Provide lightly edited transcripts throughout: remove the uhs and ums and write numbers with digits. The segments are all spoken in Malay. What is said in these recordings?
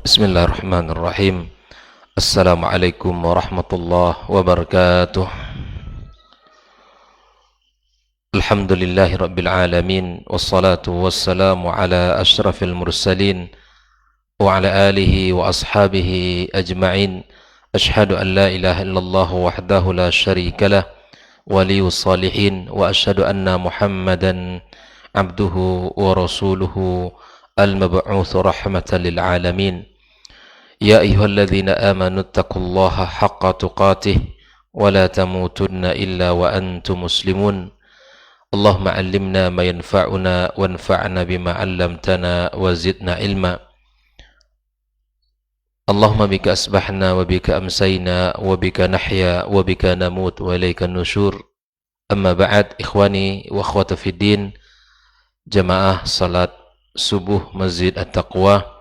Bismillahirrahmanirrahim. Assalamualaikum warahmatullahi wabarakatuh. Alhamdulillahi rabbil alamin. Wassalatu wassalamu ala ashrafil mursalin wa ala alihi wa ashabihi ajma'in. Ashhadu an la ilaha illallah wahdahu la syarika lah, waliyus salihin, wa ashhadu anna Muhammadan abduhu wa rasuluhu al-mab'utsu rahmatan lil alamin. Ya ayyuhalladzina amanu taqullaha haqqa tuqatih wa la tamutunna illa wa antum muslimun. Allahumma 'allimna ma yanfa'una wanfa'na bima 'allamtana wa zidna ilma. Allahumma bika asbahna wa bika amsayna wa bika nahya wa bika namut wa ilaika nusyur. Amma ba'd, ikhwani wa akhwati fid din, jamaah salat subuh Masjid At-Taqwa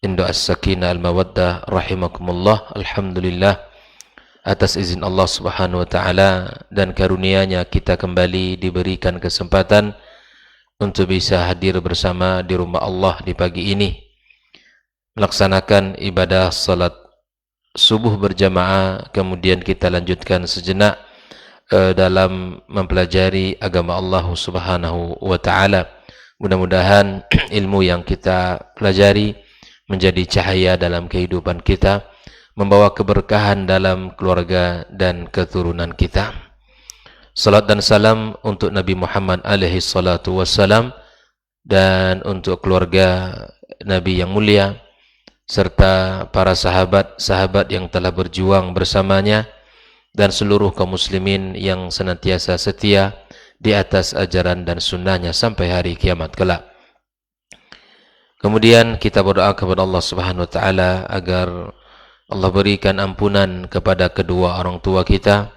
Indo As-Sakinah Al-Mawaddah rahimakumullah. Alhamdulillah, atas izin Allah Subhanahu wa taala dan karunia-Nya kita kembali diberikan kesempatan untuk bisa hadir bersama di rumah Allah di pagi ini, melaksanakan ibadah salat subuh berjamaah. Kemudian kita lanjutkan sejenak dalam mempelajari agama Allah Subhanahu wa taala. Mudah-mudahan ilmu yang kita pelajari menjadi cahaya dalam kehidupan kita, membawa keberkahan dalam keluarga dan keturunan kita. Salat dan salam untuk Nabi Muhammad alaihi salatu wassalam dan untuk keluarga Nabi yang mulia serta para sahabat-sahabat yang telah berjuang bersamanya dan seluruh kaum muslimin yang senantiasa setia di atas ajaran dan sunnahnya sampai hari kiamat kelak. Kemudian kita berdoa kepada Allah Subhanahu wa taala agar Allah berikan ampunan kepada kedua orang tua kita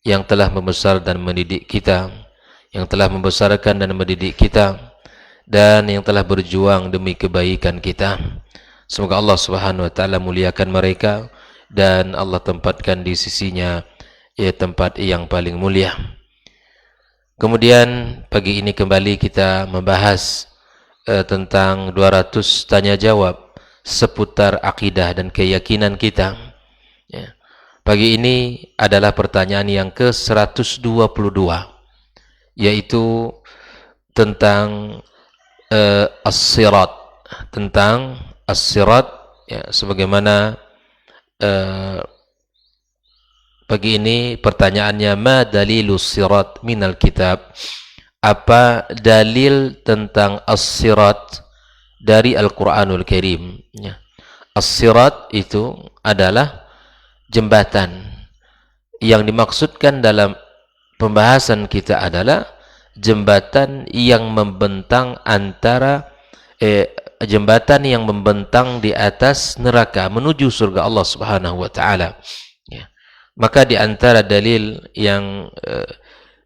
yang telah membesar dan mendidik kita, yang telah membesarkan dan mendidik kita, dan yang telah berjuang demi kebaikan kita. Semoga Allah Subhanahu wa taala muliakan mereka dan Allah tempatkan di sisinya tempat yang paling mulia. Kemudian pagi ini kembali kita membahas tentang 200 tanya jawab seputar akidah dan keyakinan kita. Pagi ini adalah pertanyaan yang ke-122, yaitu tentang as-sirat, tentang as-sirat, sebagaimana pagi ini pertanyaannya, ma dalilus sirat minal kitab? Apa dalil tentang as-sirat dari Al-Quranul Karim? As-sirat itu adalah jembatan. Yang dimaksudkan dalam pembahasan kita adalah jembatan yang membentang antara jembatan yang membentang di atas neraka menuju surga Allah Subhanahu wa taala. Maka di antara dalil yang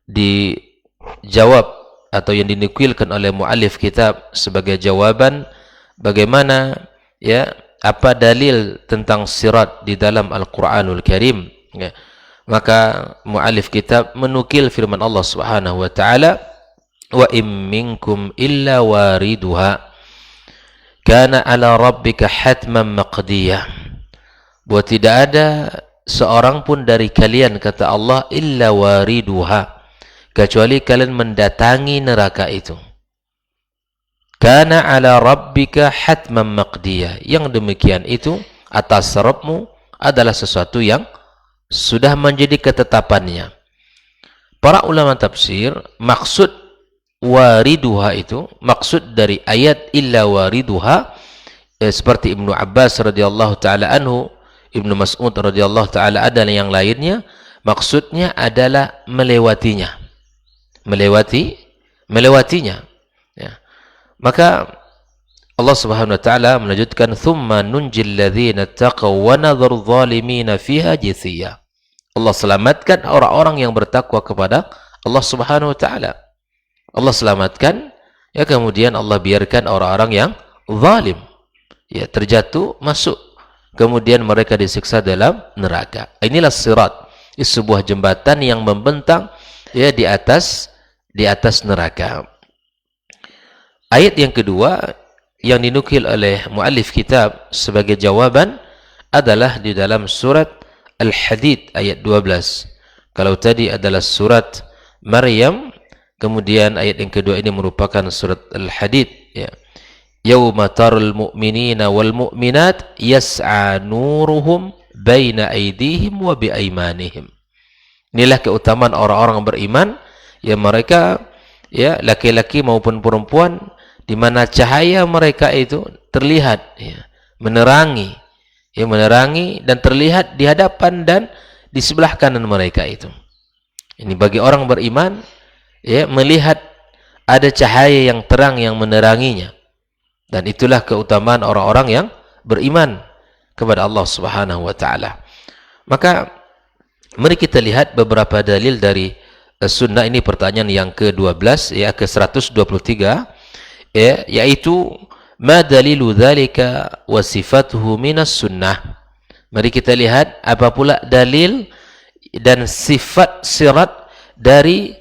dijawab atau yang dinukilkan oleh muallif kitab sebagai jawaban bagaimana apa dalil tentang sirat di dalam Al-Quranul Karim, maka muallif kitab menukil firman Allah Subhanahu wa taala, wa im minkum illa wariduha kana ala rabbika hatman maqdiyah. Bahwa tidak ada seorang pun dari kalian, kata Allah, illa wariduha, kecuali kalian mendatangi neraka itu. Kana ala rabbika hatman maqdiyah. Yang demikian itu atas Rabbmu adalah sesuatu yang sudah menjadi ketetapannya. Para ulama tafsir, maksud wariduha itu, maksud dari ayat illa wariduha, seperti Ibnu Abbas radhiyallahu taala anhu, Ibnu Mas'ud radhiyallahu taala dan yang lainnya, maksudnya adalah melewatinya. Melewatinya. Maka Allah Subhanahu wa taala melanjutkan, thumma nunjil ladzina taqaw wa nadharu dhalimina fiha jithiya. Allah selamatkan orang-orang yang bertakwa kepada Allah Subhanahu wa taala. Allah selamatkan, kemudian Allah biarkan orang-orang yang zalim terjatuh, masuk, kemudian mereka disiksa dalam neraka. Inilah sirat, sebuah jembatan yang membentang di atas neraka. Ayat yang kedua yang dinukil oleh muallif kitab sebagai jawaban adalah di dalam surat Al-Hadid ayat 12. Kalau tadi adalah surat Maryam, kemudian ayat yang kedua ini merupakan surat Al-Hadid, ya. Yauma tarul mu'minina wal mu'minat yas'a nuruhum baina aydihim wa bi aymanihim. Inilah keutamaan orang-orang beriman, ya, mereka, ya, laki-laki maupun perempuan, di mana cahaya mereka itu terlihat, ya, menerangi, ya, menerangi dan terlihat di hadapan dan di sebelah kanan mereka itu. Ini bagi orang beriman, ya, melihat ada cahaya yang terang yang meneranginya. Dan itulah keutamaan orang-orang yang beriman kepada Allah Subhanahu wa taala. Maka mari kita lihat beberapa dalil dari sunnah. Ini pertanyaan yang ke-12, ya, ke-123, ya, yaitu ma dalilu dzalika wa sifatuhu minas sunnah. Mari kita lihat apa pula dalil dan sifat sirat dari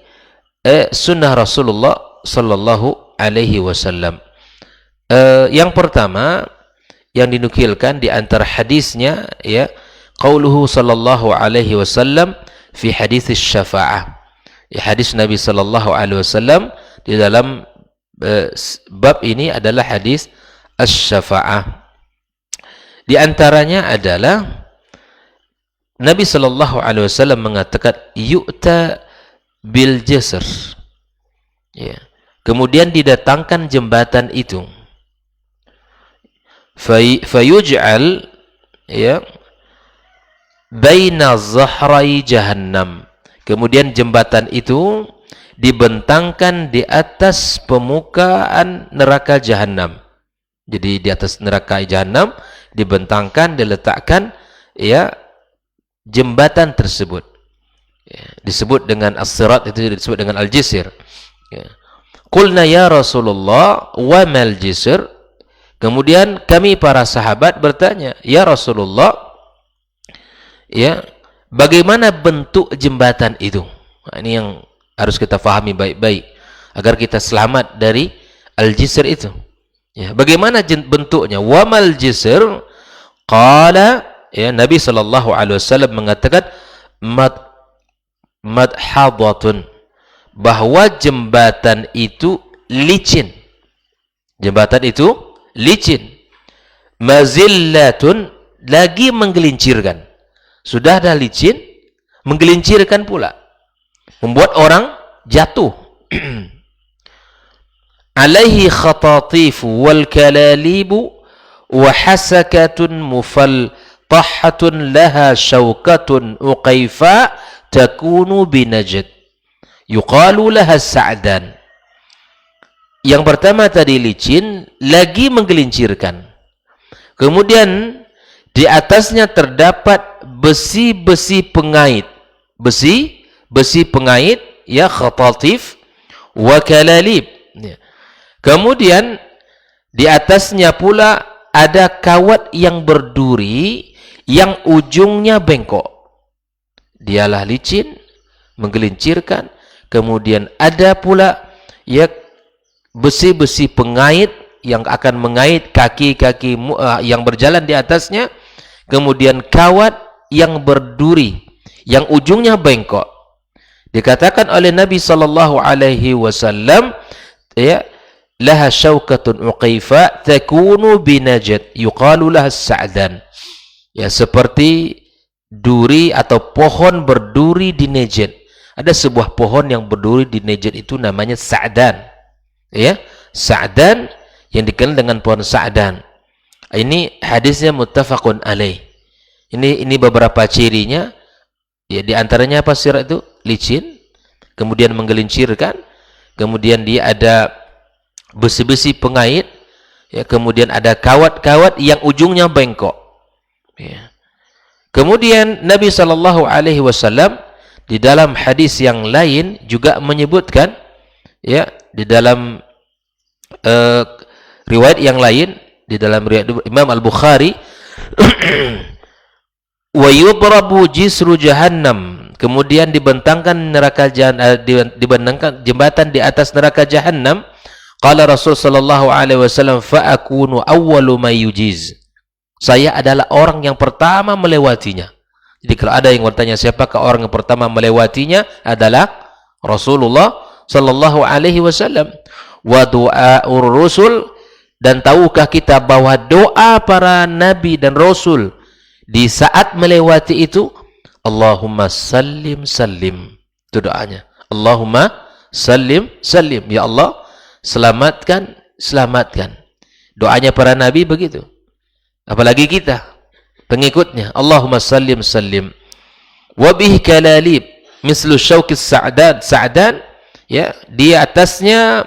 sunnah Rasulullah sallallahu alaihi wasallam. Yang pertama yang dinukilkan di antara hadisnya, ya, qauluhu sallallahu alaihi wasallam fi hadis syafa'ah. Ya, hadis Nabi sallallahu alaihi wasallam di dalam bab ini adalah hadis asy-syafa'ah. Di antaranya adalah Nabi sallallahu alaihi wasallam mengatakan yu'ta bil jasr. Ya. Kemudian didatangkan jembatan itu. Fayuj'al, ya, baina zahrai jahannam. Kemudian jembatan itu dibentangkan di atas permukaan neraka jahannam. Jadi di atas neraka jahannam dibentangkan, diletakkan, ya, jembatan tersebut. Ya, disebut dengan as-sirat, itu disebut dengan al-jisr. Ya. Qulna ya Rasulullah wa mal jisr. Kemudian kami para sahabat bertanya, ya Rasulullah, ya, bagaimana bentuk jembatan itu? Nah, ini yang harus kita fahami baik-baik agar kita selamat dari al-jisr itu. Ya, bagaimana bentuknya? Wa mal jisr? Qala, ya, Nabi sallallahu alaihi wasallam mengatakan madhadatun, bahwa jembatan itu licin. Jembatan itu licin. Mazillatun, lagi menggelincirkan. Sudah dah licin, menggelincirkan pula, membuat orang jatuh. Alaihi khatatifu wal kalalibu wa hasakatun mufaltahatun laha syawkatun uqaifa takunu binajd yuqalu laha sa'dan. Yang pertama tadi licin, lagi menggelincirkan. Kemudian di atasnya terdapat besi-besi pengait. Besi pengait, ya, khatatif wa kalalib. Kemudian di atasnya pula ada kawat yang berduri yang ujungnya bengkok. Dialah licin, menggelincirkan. Kemudian ada pula, ya, besi-besi pengait yang akan mengait kaki-kaki yang berjalan di atasnya. Kemudian kawat yang berduri yang ujungnya bengkok. Dikatakan oleh Nabi sallallahu alaihi wasallam, ya, laha syaukatun uqaifa takunu binajd yuqalu laha sa'dan. Ya, seperti duri atau pohon berduri di Najd. Ada sebuah pohon yang berduri di Najd itu namanya sa'dan. Ya, sa'dan yang dikenal dengan pohon sa'dan. Ini hadisnya muttafaqun alaih. Ini beberapa cirinya. Ya, di antaranya apa sirat itu? Licin, kemudian menggelincirkan, kemudian dia ada besi-besi pengait, ya, kemudian ada kawat-kawat yang ujungnya bengkok. Ya. Kemudian Nabi sallallahu alaihi wasallam di dalam hadis yang lain juga menyebutkan, ya, di dalam riwayat yang lain, di dalam riwayat Imam Al-Bukhari, wa yudrabu jisru jahannam, kemudian dibentangkan neraka dibentangkan jembatan di atas neraka jahannam. Qala Rasul sallallahu alaihi wasallam fa akunu awwalu may yujiz. Saya adalah orang yang pertama melewatinya. Jadi kalau ada yang bertanya siapakah orang yang pertama melewatinya, adalah Rasulullah sallallahu alaihi wasallam. Wa du'aur rusul, dan tahukah kita bahwa doa para nabi dan rasul di saat melewati itu, Allahumma sallim sallim. Itu doanya. Allahumma sallim sallim. Ya Allah, selamatkan, selamatkan. Doanya para nabi begitu. Apalagi kita, pengikutnya. Allahumma sallim sallim. Wa bihi kalalib mislu syauqis sa'dan. Sa'dan, ya, di atasnya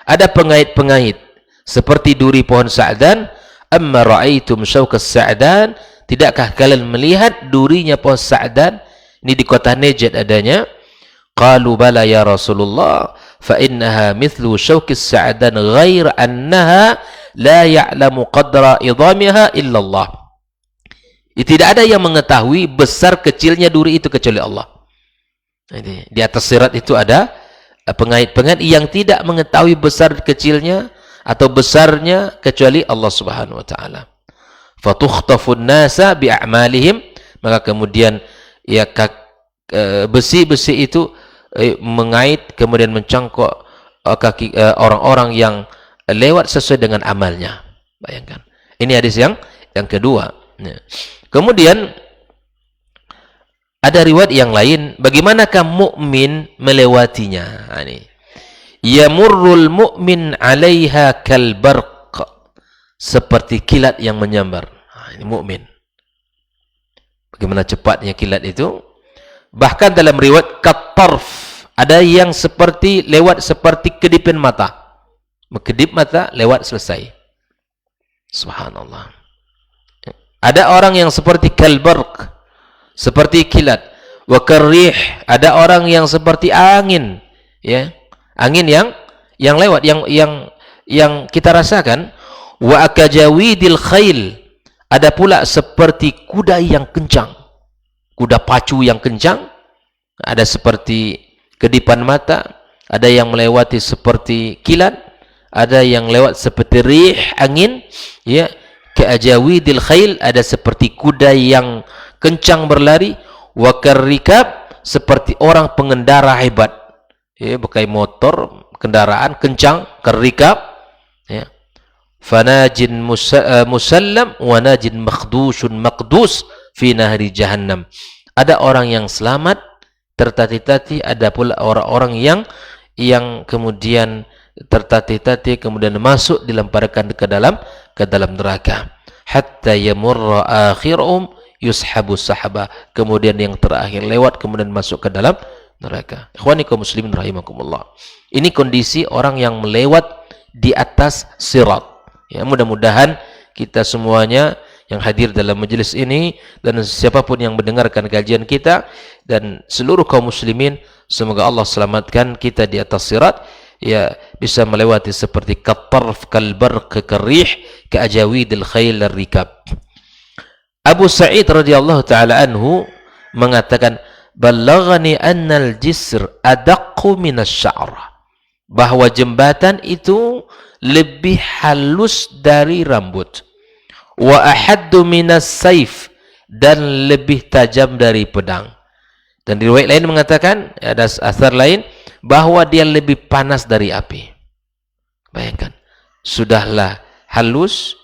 ada pengait-pengait seperti duri pohon sa'dan. Amma ra'aitum syauqas sa'dan, tidakkah kalian melihat durinya pohon sa'dan? Ini di kota Najd adanya. Qalu bala ya Rasulullah, fa innaha mithlu syauqis sa'dan ghair annaha la ya'lamu qadra idhamiha illa Allah. Tidak ada yang mengetahui besar kecilnya duri itu kecuali Allah. Di atas sirat itu ada pengait-pengait yang tidak mengetahui besar kecilnya atau besarnya kecuali Allah Subhanahu wa taala. Fatuhtafun nasa bi'amalihim, maka kemudian ya besi-besi itu mengait kemudian mencangkok kaki orang-orang yang lewat sesuai dengan amalnya. Bayangkan. Ini hadis yang kedua. Kemudian ada riwayat yang lain, bagaimanakah mukmin melewatinya? Ini yamurrul mu'min 'alaiha kal barq, seperti kilat yang menyambar. Ini mukmin. Bagaimana cepatnya kilat itu? Bahkan dalam riwayat katarf, ada yang seperti lewat seperti kedipan mata. Kedip mata, lewat, selesai. Subhanallah. Ada orang yang seperti kalbarq, seperti kilat. Wa karrih, ada orang yang seperti angin, ya. Angin yang lewat, yang kita rasakan. Wa akajawidil khail, ada pula seperti kuda yang kencang, kuda pacu yang kencang. Ada seperti kedipan mata, ada yang melewati seperti kilat, ada yang lewat seperti rih, angin, ya. Ka'ajawidil khail, ada seperti kuda yang kencang berlari. Wa karrikab, seperti orang pengendara hebat, ya, pakai motor, kendaraan kencang, karrikab, ya. Fanajin musallam wa najin makhdushun maqdus fi nahri jahannam. Ada orang yang selamat tertati-tati, ada pula orang-orang yang kemudian tertati-tati kemudian masuk, dilemparkan ke dalam neraka. Hatta yamurra akhirum yushabu sahaba, kemudian yang terakhir lewat kemudian masuk ke dalam neraka. Ikhwani kaum muslimin rahimakumullah. Ini kondisi orang yang melewat di atas sirat. Ya, mudah-mudahan kita semuanya yang hadir dalam majelis ini dan siapapun yang mendengarkan kajian kita dan seluruh kaum muslimin, semoga Allah selamatkan kita di atas sirat, ya, bisa melewati seperti katarf kalbarq karrih ka'ajawidil khail rikab. Abu Sa'id radhiyallahu taala anhu mengatakan, balaghani annal jisr adaqqu minasy-sya'r, bahwa jembatan itu lebih halus dari rambut. Wa ahaddu minas saif, dan lebih tajam dari pedang. Dan di riwayat lain mengatakan, ada asar lain, bahwa dia lebih panas dari api. Bayangkan, sudahlah halus,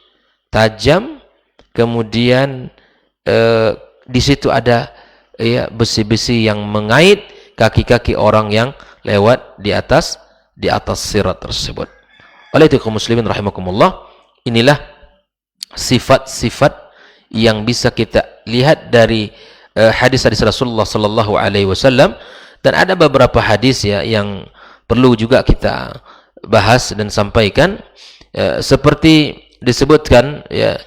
tajam, kemudian di situ ada, ya, besi-besi yang mengait kaki-kaki orang yang lewat di atas sirat tersebut. Oleh itu kaum muslimin rahimakumullah, inilah sifat-sifat yang bisa kita lihat dari hadis-hadis Rasulullah sallallahu alaihi wasallam. Dan ada beberapa hadis, ya, yang perlu juga kita bahas dan sampaikan, seperti disebutkan, ya,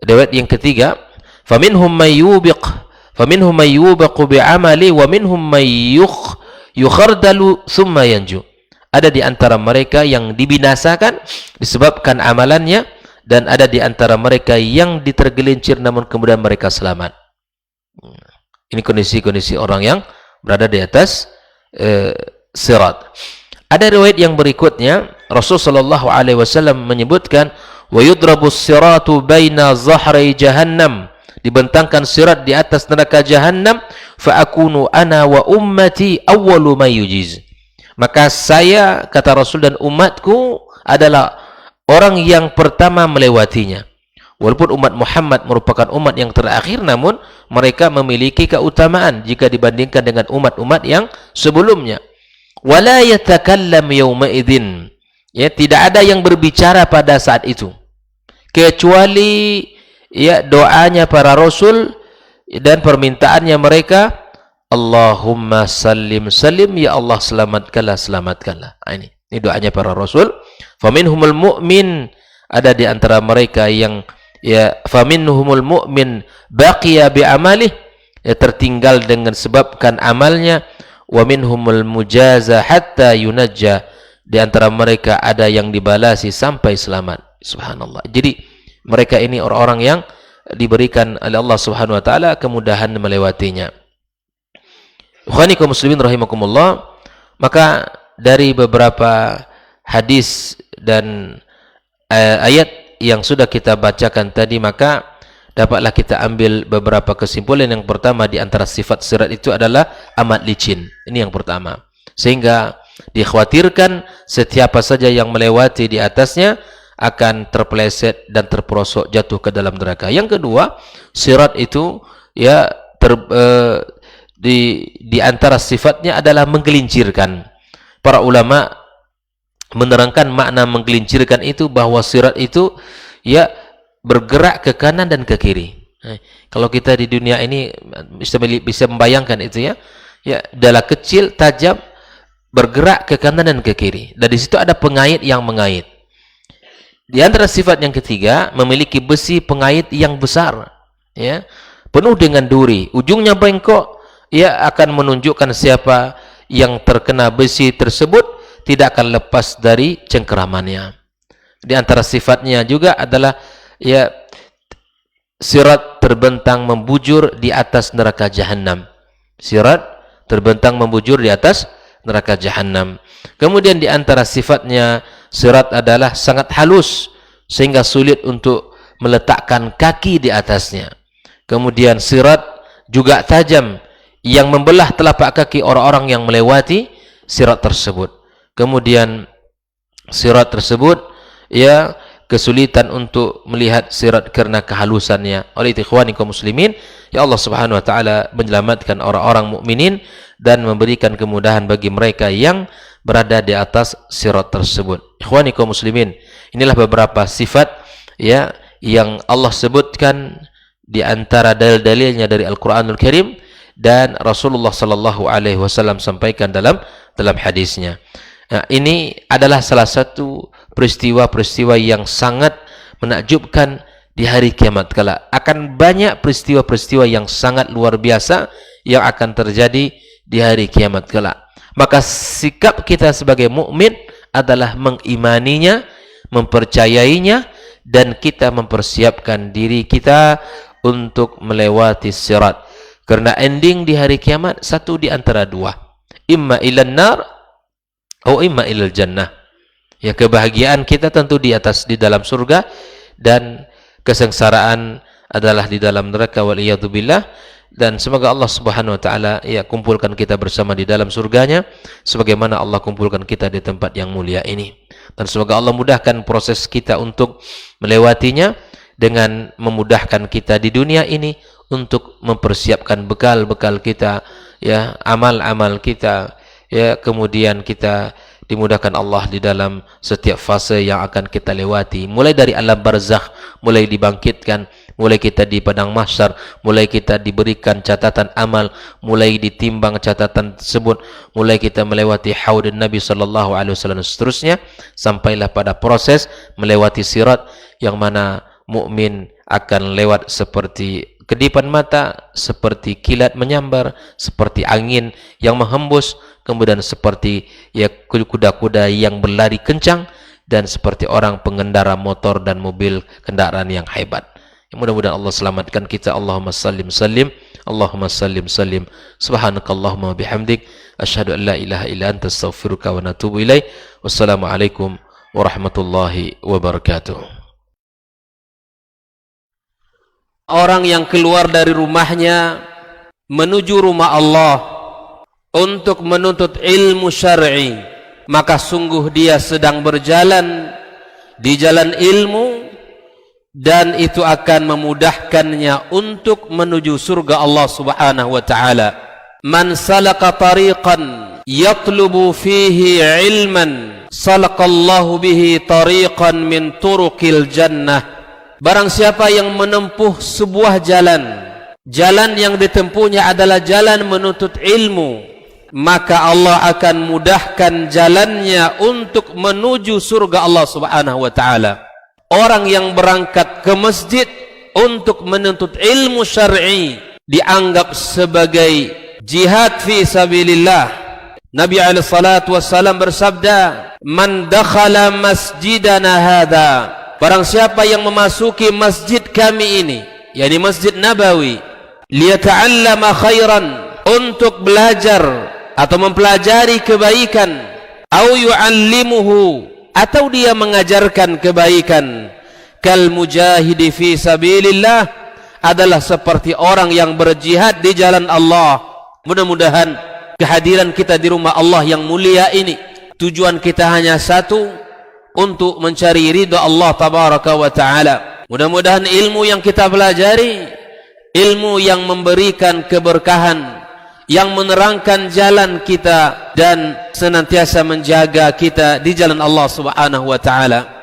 riwayat yang ketiga, faminhum may yubiqu bi'amali wa minhum may yukhardalu thumma yanju. Ada di antara mereka yang dibinasakan disebabkan amalannya, dan ada di antara mereka yang ditergelincir namun kemudian mereka selamat. Ini kondisi-kondisi orang yang berada di atas sirat. Ada riwayat yang berikutnya, Rasul sallallahu alaihi wasallam menyebutkan, wa yudrabus siratu baina zahri jahannam, dibentangkan sirat di atas neraka jahannam, fa akunu ana wa ummati awwalu may yujiz, maka saya, kata Rasul, dan umatku adalah orang yang pertama melewatinya. Walaupun umat Muhammad merupakan umat yang terakhir, namun mereka memiliki keutamaan jika dibandingkan dengan umat-umat yang sebelumnya. Wala yatakallam yawma idzin, ya, tidak ada yang berbicara pada saat itu kecuali ya doanya para rasul dan permintaannya mereka, Allahumma sallim sallim, ya Allah selamatkanlah, selamatkanlah. Ini doanya para rasul. Faminhumul mu'min, ada di antara mereka yang ya, faminhumul mu'min baqiya bi amalih, ya, tertinggal dengan sebabkan amalnya. Wa minhumul mujaza hatta yunajja, di antara mereka ada yang dibalasi sampai selamat. Subhanallah. Jadi mereka ini orang-orang yang diberikan oleh Allah Subhanahu wa taala kemudahan melewatinya. Ikhwani kaum muslimin rahimakumullah, maka dari beberapa hadis dan ayat yang sudah kita bacakan tadi, maka dapatlah kita ambil beberapa kesimpulan. Yang pertama, di antara sifat sirat itu adalah amat licin. Ini yang pertama. Sehingga dikhawatirkan setiap saja yang melewati di atasnya akan terpeleset dan terperosok jatuh ke dalam neraka. Yang kedua, sirat itu ya di antara sifatnya adalah menggelincirkan. Para ulama menerangkan makna menggelincirkan itu, bahwa sirat itu ya bergerak ke kanan dan ke kiri. Kalau kita di dunia ini bisa membayangkan itu, ya, ya, adalah kecil, tajam, bergerak ke kanan dan ke kiri. Dan di situ ada pengait yang mengait. Di antara sifat yang ketiga, memiliki besi pengait yang besar, ya, penuh dengan duri, ujungnya bengkok, ia akan menunjukkan siapa yang terkena besi tersebut tidak akan lepas dari cengkeramannya. Di antara sifatnya juga adalah ya, sirat terbentang membujur di atas neraka jahanam. Sirat terbentang membujur di atas neraka jahanam. Kemudian di antara sifatnya, sirat adalah sangat halus sehingga sulit untuk meletakkan kaki di atasnya. Kemudian sirat juga tajam yang membelah telapak kaki orang-orang yang melewati sirat tersebut. Kemudian sirat tersebut ya kesulitan untuk melihat sirat karena kehalusannya. Oleh itu ikhwani kaum muslimin, ya Allah Subhanahu wa taala menyelamatkan orang-orang mukminin dan memberikan kemudahan bagi mereka yang berada di atas sirat tersebut. Ikhwani kaum muslimin, inilah beberapa sifat ya yang Allah sebutkan di antara dalil-dalilnya dari Al-Qur'anul Karim dan Rasulullah sallallahu alaihi wasallam sampaikan dalam hadisnya. Nah, ini adalah salah satu peristiwa-peristiwa yang sangat menakjubkan di hari kiamat kala. Akan banyak peristiwa-peristiwa yang sangat luar biasa yang akan terjadi di hari kiamat kala. Maka sikap kita sebagai mukmin adalah mengimaninya, mempercayainya, dan kita mempersiapkan diri kita untuk melewati sirat. Karena ending di hari kiamat satu di antara dua, imma ilan nar atau imma ilal jannah. Ya, kebahagiaan kita tentu di dalam surga, dan kesengsaraan adalah di dalam neraka, waliyadzubillah. Dan semoga Allah Subhanahu wa taala ya kumpulkan kita bersama di dalam surganya sebagaimana Allah kumpulkan kita di tempat yang mulia ini. Dan semoga Allah mudahkan proses kita untuk melewatinya dengan memudahkan kita di dunia ini untuk mempersiapkan bekal-bekal kita, ya, amal-amal kita, ya, kemudian kita dimudahkan Allah di dalam setiap fase yang akan kita lewati, mulai dari alam barzakh, mulai dibangkitkan, mulai kita di padang mahsyar, mulai kita diberikan catatan amal, mulai ditimbang catatan tersebut, mulai kita melewati haud Nabi sallallahu alaihi wasallam, seterusnya sampailah pada proses melewati sirat yang mana mukmin akan lewat seperti kedipan mata, seperti kilat menyambar, seperti angin yang menghembus, kemudian seperti ya kuda-kuda yang berlari kencang, dan seperti orang pengendara motor dan mobil kendaraan yang hebat. Mudah-mudahan Allah selamatkan kita. Allahumma sallim sallim, Allahumma sallim sallim. Subhanakallahumma bihamdik, asyhadu an la ilaha illa anta astaghfiruka wa atubu ilaik. Wassalamualaikum warahmatullahi wabarakatuh. Orang yang keluar dari rumahnya menuju rumah Allah untuk menuntut ilmu syar'i, maka sungguh dia sedang berjalan di jalan ilmu, dan itu akan memudahkannya untuk menuju surga Allah Subhanahu wa taala. Man salaka tariqan yatlubu fihi ilman salaqallahu bihi tariqan min turuqil jannah. Barang siapa yang menempuh sebuah jalan yang ditempuhnya adalah jalan menuntut ilmu, maka Allah akan mudahkan jalannya untuk menuju surga Allah Subhanahu wa taala. Orang yang berangkat ke masjid untuk menuntut ilmu syar'i dianggap sebagai jihad fi sabilillah. Nabi alaihi salatu wassalam bersabda, "Man dakhala masjidana hadza," barang siapa yang memasuki masjid kami ini, yakni Masjid Nabawi, liyata'allama khairan, untuk belajar atau mempelajari kebaikan, au yu'allimuhu, atau dia mengajarkan kebaikan, kal mujahidi fi sabilillah, adalah seperti orang yang berjihad di jalan Allah. Mudah-mudahan kehadiran kita di rumah Allah yang mulia ini, tujuan kita hanya satu, untuk mencari ridha Allah tabaraka wa taala. Mudah-mudahan ilmu yang kita pelajari, ilmu yang memberikan keberkahan, yang menerangkan jalan kita dan senantiasa menjaga kita di jalan Allah Subhanahu wa taala.